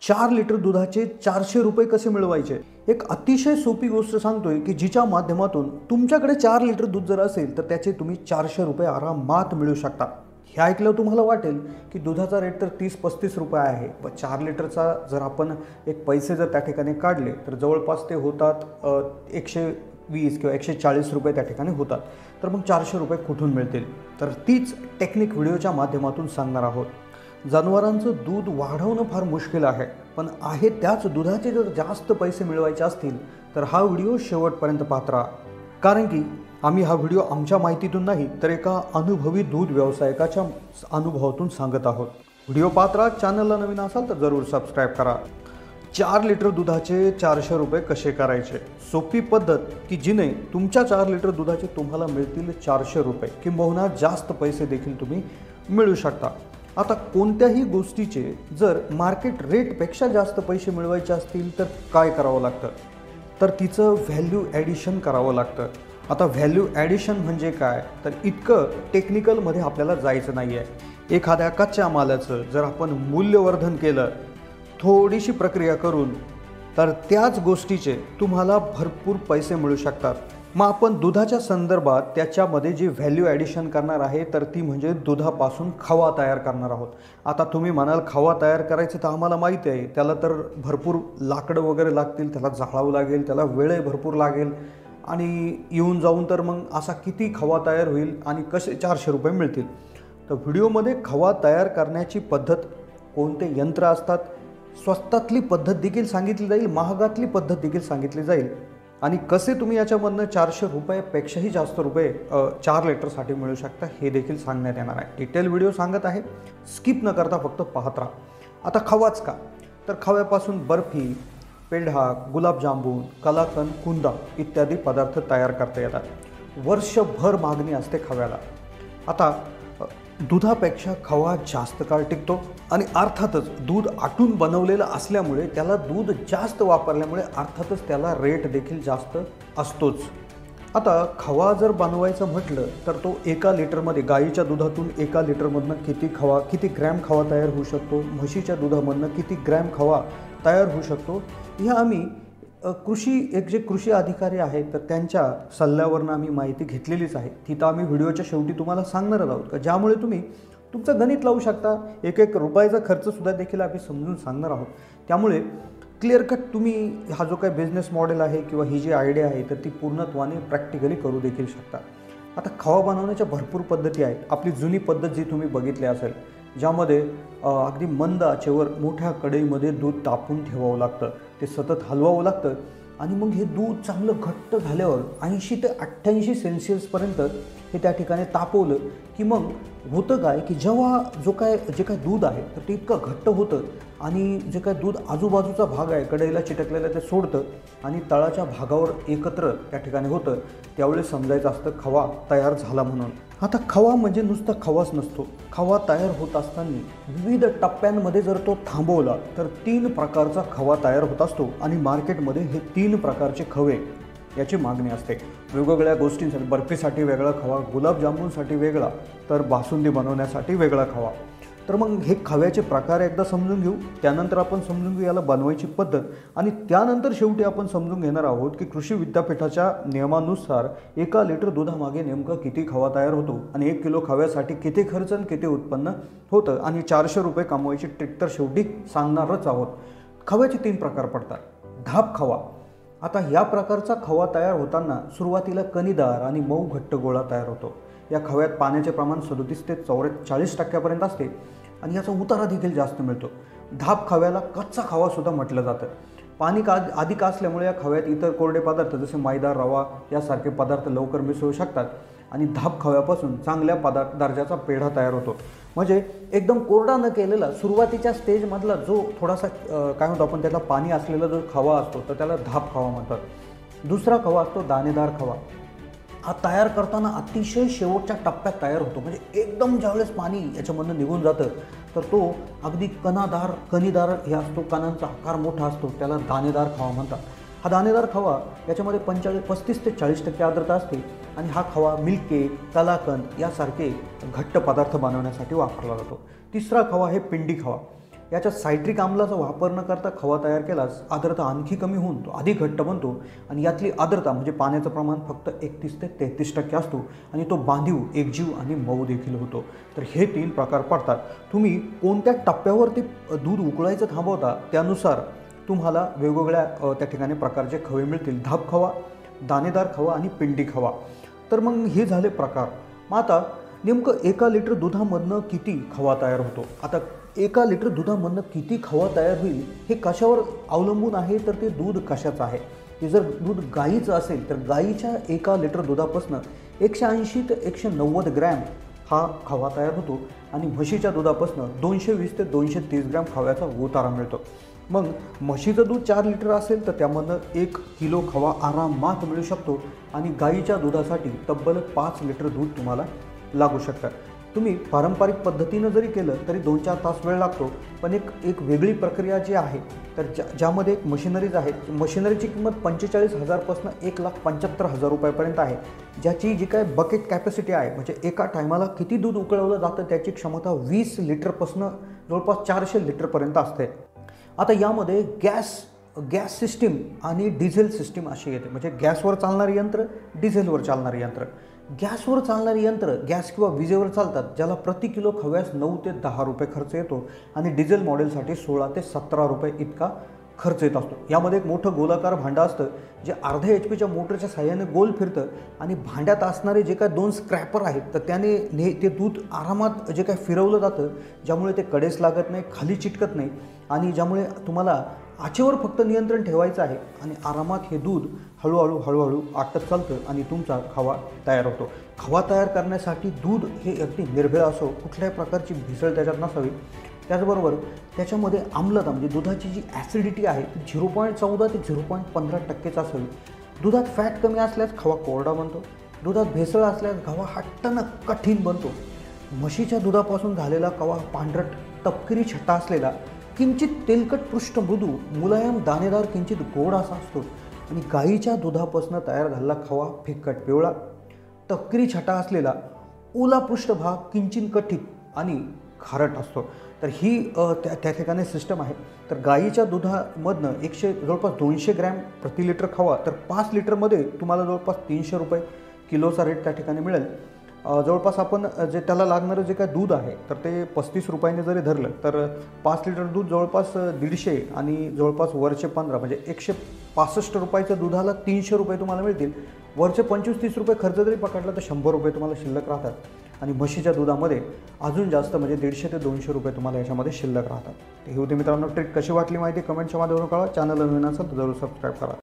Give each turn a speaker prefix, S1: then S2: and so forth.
S1: 4 litre दुधाचे 400 रुपये कसे मिळवायचे। एक अतिशय सोपी गोष्ट सांगतोय की जिच्या माध्यमातून तुमच्याकडे 4 लिटर दूध जर असेल तर त्याचे तुम्ही 400 रुपये आरामात मिळू शकता। हे ऐकलं तुम्हाला वाटेल की दुधाचा रेट तर 30-35 रुपये आहे, पण 4 लिटरचा जर आपण एक पैसे जर त्या ठिकाणी काढले तर जवळपास ते होतात 120 किंवा 140 रुपये त्या ठिकाणी होतात। तर मग 400 रुपये कुठून मिळतील, तर तीच टेक्निक व्हिडिओच्या माध्यमातून सांगणार आहोत। जनावरांचं दूध वाढवणं फार मुश्किल आहे, पण आहे त्याच दुधाचे जर जास्त पैसे मिळवायचे असतील तर हा व्हिडिओ शेवटपर्यंत पाहत राहा, कारण की आम्ही हा व्हिडिओ आमच्या माहितीतून नाही तर एका अनुभवी दूध व्यावसायिकाच्या अनुभवातून सांगत आहोत। व्हिडिओ पाहत राहा। चॅनलला नवीन असाल तर जरूर सबस्क्राइब करा। 4 लिटर दुधाचे 400 रुपये कसे करायचे, सोपी पद्धत की जिने तुमच्या 4 लिटर दुधाचे तुम्हाला मिळतील 400 रुपये किंबहुना जास्त पैसे देखील तुम्ही मिळू शकता। आता कोणत्याही गोष्टीचे जर मार्केट रेटपेक्षा जास्त पैसे मिळवायचे असतील तर काय करावं लागतं, तर तिचं व्हॅल्यू ॲडिशन करावं लागतं। आता व्हॅल्यू ॲडिशन म्हणजे काय, तर इतकं टेक्निकलमध्ये आपल्याला जायचं नाही आहे। एखाद्या कच्च्या मालाचं जर आपण मूल्यवर्धन केलं, थोडीशी प्रक्रिया करून, तर त्याच गोष्टीचे तुम्हाला भरपूर पैसे मिळू शकतात। मग आपण दुधाच्या संदर्भात त्याच्यामध्ये जी व्हॅल्यू ॲडिशन करणार आहे तर ती म्हणजे दुधापासून खवा तयार करणार आहोत। आता तुम्ही म्हणाल खवा तयार करायचं तर आम्हाला माहिती आहे, त्याला तर भरपूर लाकडं वगैरे लागतील, त्याला जाळावं लागेल, त्याला वेळ भरपूर लागेल आणि येऊन जाऊन तर मग असा किती खवा तयार होईल आणि कसे 400 रुपये मिळतील। तर व्हिडिओमध्ये खवा तयार करण्याची पद्धत, कोणते यंत्र असतात, स्वस्तातली पद्धत देखील सांगितली जाईल, महागातली पद्धत देखील सांगितली जाईल आणि कसे तुम्ही याच्यामधनं 400 रुपयापेक्षाही जास्त रुपये 4 लिटरसाठी मिळू शकता हे देखील सांगण्यात येणार आहे। डिटेल व्हिडिओ सांगत आहे, स्किप न करता फक्त पाहत राहा। आता खवाच का, तर खव्यापासून बर्फी, पेढा, गुलाबजामुन, कलाकंद, कुंदा इत्यादी पदार्थ तयार करता येतात। वर्षभर मागणी असते खव्याला। आता दुधापेक्षा खवा जास्त काळ टिकतो आणि अर्थातच दूध आटून बनवलेलं असल्यामुळे त्याला दूध जास्त वापरल्यामुळे अर्थातच त्याला रेट देखील जास्त असतोच। आता खवा जर बनवायचं म्हटलं तर तो 1 लिटरमध्ये, गाईच्या दुधातून 1 लिटरमधनं किती ग्रॅम खवा तयार होऊ शकतो, म्हशीच्या दुधामधनं किती ग्रॅम खवा तयार होऊ शकतो, ह्या आम्ही जे कृषी अधिकारी आहेत तर त्यांच्या सल्ल्यावरनं आम्ही माहिती घेतलेलीच आहे। तिथं आम्ही व्हिडिओच्या शेवटी तुम्हाला सांगणारच आहोत का ज्यामुळे तुम्ही तुमचं गणित लावू शकता। एक रुपयाचा खर्चसुद्धा देखील आम्ही समजून सांगणार आहोत। त्यामुळे क्लिअर कट तुम्ही हा जो काही बिझनेस मॉडेल आहे किंवा ही जी आयडिया आहे तर ती पूर्णत्वाने प्रॅक्टिकली करू देखील शकता। आता खवा बनवण्याच्या भरपूर पद्धती आहेत। आपली जुनी पद्धत जी तुम्ही बघितली असेल, ज्यामध्ये अगदी मंद आचेवर मोठ्या कढईमध्ये दूध तापून ठेवावं लागतं, ते सतत हलवावं लागतं आणि मग हे दूध चांगलं घट्ट झाल्यावर 80 ते 88 सेल्सिअसपर्यंत हे त्या ठिकाणी तापवलं की मग होतं काय की जेव्हा जे काय दूध आहे तर ते इतकं घट्ट होतं आणि जे काय दूध आजूबाजूचा भाग आहे कढईला चिटकलेला ते सोडतं आणि तळाच्या भागावर एकत्र त्या ठिकाणी होतं, त्यावेळेस समजायचं असतं खवा तयार झाला म्हणून। आता खवा म्हणजे नुसता खवाच नसतो। खवा तयार होत असताना विविध टप्प्यांमध्ये जर तो थांबवला तर 3 प्रकारचा खवा तयार होत असतो आणि मार्केटमध्ये हे 3 प्रकारचे खवे याची मागणी असते। वेगवेगळ्या गोष्टींसाठी, बर्फीसाठी वेगळा खवा, गुलाबजामुनसाठी वेगळा, तर बासुंदी बनवण्यासाठी वेगळा खवा। तर मग हे खव्याचे प्रकार एकदा समजून घेऊ, त्यानंतर आपण समजून घेऊ याला बनवायची पद्धत आणि त्यानंतर शेवटी आपण समजून घेणार आहोत की कृषी विद्यापीठाच्या नियमानुसार 1 लिटर दुधामागे नेमकं किती खवा तयार होतो आणि 1 किलो खव्यासाठी किती खर्च आणि किती उत्पन्न होतं आणि 400 रुपये कमवायची ट्रिक तर शेवटी सांगणारच आहोत। खव्याचे 3 प्रकार पडतात। धाप खवा, आता या प्रकारचा खवा तयार होताना सुरुवातीला कणीदार आणि मऊ घट्ट गोळा तयार होतो। या खव्यात पाण्याचे प्रमाण 37 ते 40% असते आणि याचा उतारा देखील जास्त मिळतो। धाप खव्याला कच्चा खवा सुद्धा म्हटलं जातं। पाणी अधिक असल्यामुळे या खव्यात इतर कोरडे पदार्थ जसे मैदा, रवा यासारखे पदार्थ लवकर मिसळू शकतात आणि धाप खव्यापासून चांगल्या दर्जाचा पेढा तयार होतो। म्हणजे एकदम कोरडा न केलेला सुरुवातीच्या स्टेजमधला जो थोडासा काय म्हणतो आपण त्याला पाणी असलेला जो खवा असतो तर त्याला धाप खवा म्हणतात। दुसरा खवा असतो दाणेदार खवा। हा तयार करताना अतिशय शेवटच्या टप्प्यात तयार होतो, म्हणजे एकदम ज्यावेळेस पाणी याच्यामधून निघून जातं तर तो अगदी कणीदार हे असतो, कणांचा आकार मोठा असतो, त्याला दाणेदार खवा म्हणतात। हा दाणेदार खवा याच्यामध्ये 35 ते 40% आर्द्रता असते आणि हा खवा मिल्क केक, कलाकंद यासारखे घट्ट पदार्थ बनवण्यासाठी वापरला जातो। तिसरा खवा आहे पिंडी खवा। याच्यात सायट्रिक आम्लाचा वापर न करता खवा तयार केल्यास आर्द्रता आणखी कमी होऊन तो अधिक घट्ट बनतो आणि यातली आर्द्रता म्हणजे पाण्याचं प्रमाण फक्त 31 ते 33% असतो आणि तो बांधीव, एकजीव आणि मऊ देखील होतो। तर हे 3 प्रकार पडतात। तुम्ही कोणत्या टप्प्यावर ते दूध उकळायचं थांबवता त्यानुसार तुम्हाला वेगवेगळ्या त्या ठिकाणी प्रकारचे खवे मिळतील। धाप खवा, दाणेदार खवा आणि पिंडी खवा। तर मग हे झाले प्रकार। मग आता नेमकं 1 लिटर दुधामधनं किती खवा तयार होतो? आता 1 लिटर दुधामधनं किती खवा तयार होईल हे कशावर अवलंबून आहे? तर ते दूध कशाचं आहे। ते जर दूध गाईचं असेल तर गाईच्या 1 लिटर दुधापासून 180 ते 190 ग्रॅम हा खवा तयार होतो आणि म्हशीच्या दुधापासून 220 ते 230 ग्रॅम खव्याचा उतारा मिळतो। मग म्हशीचं दूध 4 लिटर असेल तर त्यामधनं 1 किलो खवा आरामात मिळू शकतो आणि गाईच्या दुधासाठी तब्बल 5 लिटर दूध तुम्हाला लागू शकतं। तुम्ही पारंपरिक पद्धतीनं जरी केलं तरी 2-4 तास वेळ लागतो, पण एक वेगळी प्रक्रिया जी आहे तर ज्यामध्ये एक मशिनरीज आहे। मशिनरीची किंमत 45,000 पासून 1,75,000 रुपयापर्यंत आहे, ज्याची जी काय बकेट कॅपॅसिटी आहे म्हणजे एका टायमाला किती दूध उकळवलं जातं त्याची क्षमता 20 लिटरपासून जवळपास 400 लिटरपर्यंत असते। आता यामध्ये गॅस सिस्टीम आणि डिझेल सिस्टीम अशी येते, म्हणजे गॅसवर चालणारी यंत्र, डिझेलवर चालणारी यंत्र। गॅसवर चालणारी यंत्र गॅस किंवा विजेवर चालतात, ज्याला प्रति किलो खव्यास 9 ते 10 रुपये खर्च येतो आणि डिझेल मॉडेलसाठी 16 ते 17 रुपये इतका खर्च येत असतो। यामध्ये एक मोठं गोलाकार भांडं असतं जे अर्ध्या HP मोटरच्या साहाय्याने गोल फिरतं आणि भांड्यात असणारे जे काय 2 स्क्रॅपर आहेत तर त्याने ते दूध आरामात जे काय फिरवलं जातं, ज्यामुळे ते कडेस लागत नाही, खाली चिटकत नाही आणि ज्यामुळे तुम्हाला आचेवर फक्त नियंत्रण ठेवायचं आहे आणि आरामात हे दूध हळूहळू आटत चालतं आणि तुमचा खवा तयार होतो। खवा तयार करण्यासाठी दूध हे अगदी निर्भेळ असो, कुठल्याही प्रकारची भेसळ त्याच्यात नसावी। त्याचबरोबर त्याच्यामध्ये आम्लता म्हणजे दुधाची जी ॲसिडिटी आहे ती 0.14 ते 0.15% असावी। दुधात फॅट कमी असल्यास खवा कोरडा बनतो, दुधात भेसळ असल्यास खवा हट्टन कठीण बनतो। म्हशीच्या दुधापासून झालेला खवा पांढरट तपकिरी छटा असलेला, किंचित तेलकट पृष्ठ मृदू, मुलायम, दाणेदार, किंचित गोड असा असतो आणि गाईच्या दुधापासून तयार झालेला खवा फिक्कट पिवळा, तपकिरी छटा असलेला, ओला पृष्ठभाग, किंचित कठीण आणि खारट असतो। तर ही त्या ठिकाणी सिस्टम आहे। तर गाईच्या दुधामधनं जवळपास 200 ग्रॅम प्रति लिटर खवा, तर 5 लिटरमध्ये तुम्हाला जवळपास 300 रुपये किलोचा रेट त्या ठिकाणी मिळेल। जवळपास आपण जे त्याला लागणारं जे काय दूध आहे तर ते 35 रुपयाने जरी धरलं तर 5 लिटर दूध जवळपास 150 आणि जवळपास वरचे 15 म्हणजे 165 रुपयाच्या दुधाला 300 रुपये तुम्हाला मिळतील। वरचे 25-30 रुपये खर्च जरी पकडला तर 100 रुपये तुम्हाला शिल्लक राहतात आणि म्हशीच्या दुधामध्ये अजून जास्त म्हणजे 150 ते 200 रुपये तुम्हाला याच्यामध्ये शिल्लक राहतात। हे होते मित्रांनो ट्रिक। कशी वाटली माहिती कमेंटच्या माध्यमातून कळवा। चॅनलला नवीन असाल तर जरूर सबस्क्राईब करा।